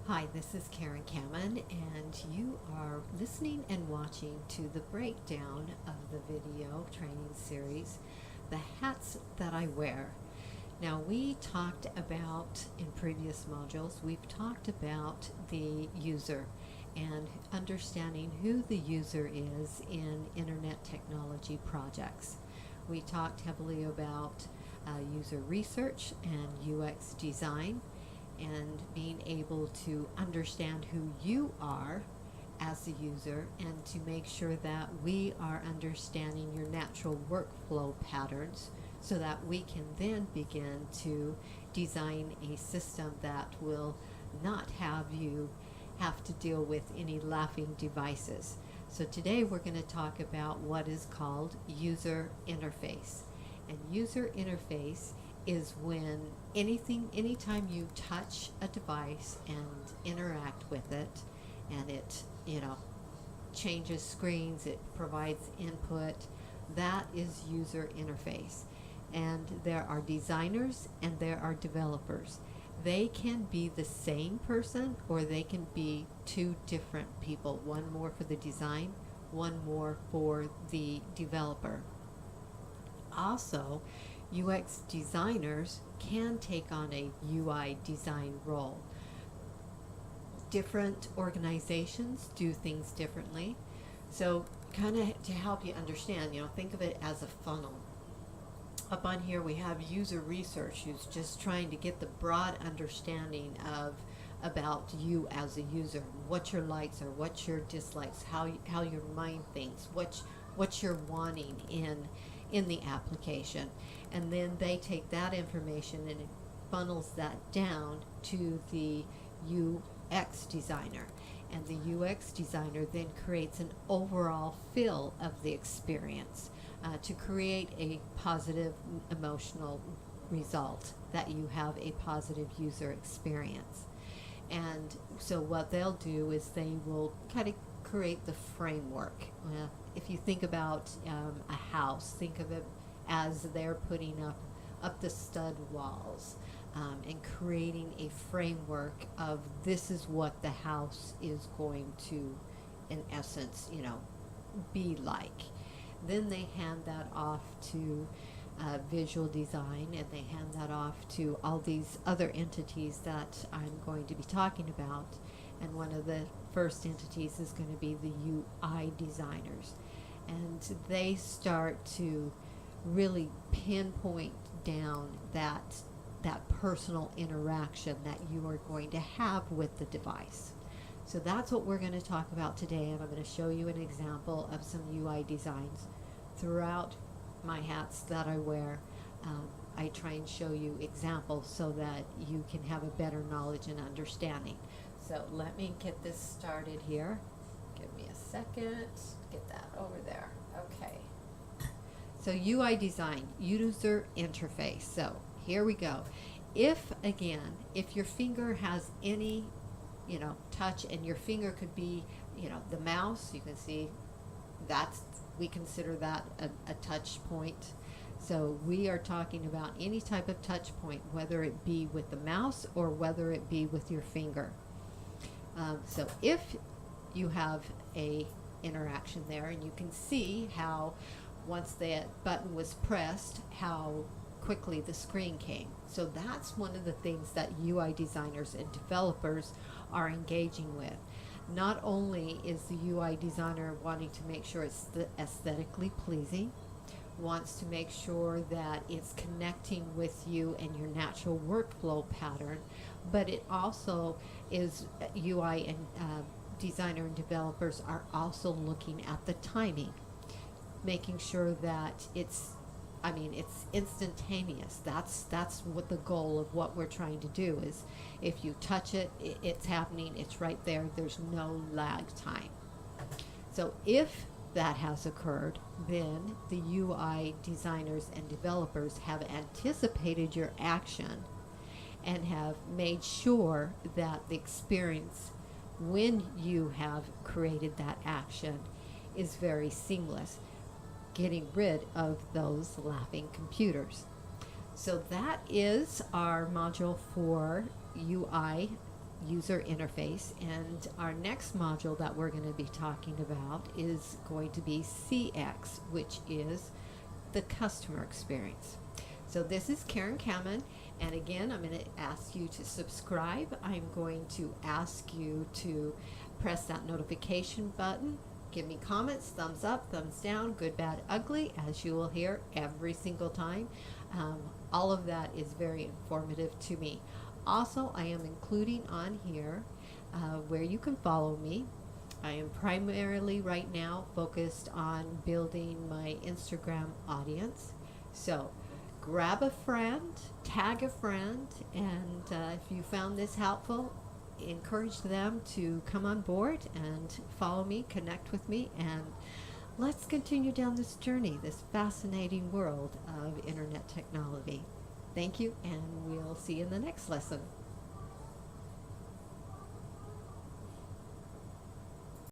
Hi, this is Carin Camen, and you are listening and watching to the breakdown of the video training series, The Hats That I Wear. Now, we talked about, in previous modules, we've talked about the user and understanding who the user is in internet technology projects. We talked heavily about user research and UX design and being able to understand who you are as the user and to make sure that we are understanding your natural workflow patterns so that we can then begin to design a system that will not have you have to deal with any laughing devices. So today we're going to talk about what is called user interface. And user interface is when anytime you touch a device and interact with it, and it, changes screens, it provides input, that is user interface. And there are designers and there are developers. They can be the same person or they can be two different people, one more for the design, one more for the developer. Also, UX designers can take on a UI design role. Different organizations do things differently. So, kind of to help you understand, think of it as a funnel. Up on here, we have user research, who's just trying to get the broad understanding of about you as a user, what your likes are, what your dislikes, how your mind thinks, what you're wanting in the application. And then they take that information and it funnels that down to the UX designer. And the UX designer then creates an overall feel of the experience to create a positive emotional result, that you have a positive user experience. And so what they'll do is they will kind of create the framework. If you think about a house, think of it as they're putting up the stud walls and creating a framework of this is what the house is going to, in essence, be like. Then they hand that off to visual design, and they hand that off to all these other entities that I'm going to be talking about. And one of the first entities is going to be the UI designers. And they start to really pinpoint down that personal interaction that you are going to have with the device. So that's what we're going to talk about today, and I'm going to show you an example of some UI designs. Throughout my hats that I wear, I try and show you examples so that you can have a better knowledge and understanding. So let me get this started here. Give me a second. Get that over there. Okay. So UI design, user interface. So here we go. If your finger has any, touch, and your finger could be, the mouse, you can see we consider that a touch point. So we are talking about any type of touch point, whether it be with the mouse or whether it be with your finger. So if you have a interaction there, and you can see how once that button was pressed, how quickly the screen came. So that's one of the things that UI designers and developers are engaging with. Not only is the UI designer wanting to make sure it's aesthetically pleasing, wants to make sure that it's connecting with you and your natural workflow pattern, but it also is UI and designer and developers are also looking at the timing, making sure that it's instantaneous. That's what the goal of what we're trying to do is. If you touch it, it's happening, it's right there, there's no lag time. So if that has occurred, then the UI designers and developers have anticipated your action and have made sure that the experience when you have created that action is very seamless, getting rid of those laughing computers. So that is our module for UI user interface. And our next module that we're going to be talking about is going to be CX, which is the customer experience. So this is Carin Camen, and again, I'm going to ask you to subscribe. I'm going to ask you to press that notification button. Give me comments, thumbs up, thumbs down, good, bad, ugly, as you will hear every single time. All of that is very informative to me. Also, I am including on here where you can follow me. I am primarily right now focused on building my Instagram audience. So grab a friend, tag a friend, and if you found this helpful, encourage them to come on board and follow me, connect with me, and let's continue down this journey, this fascinating world of internet technology. Thank you, and we'll see you in the next lesson.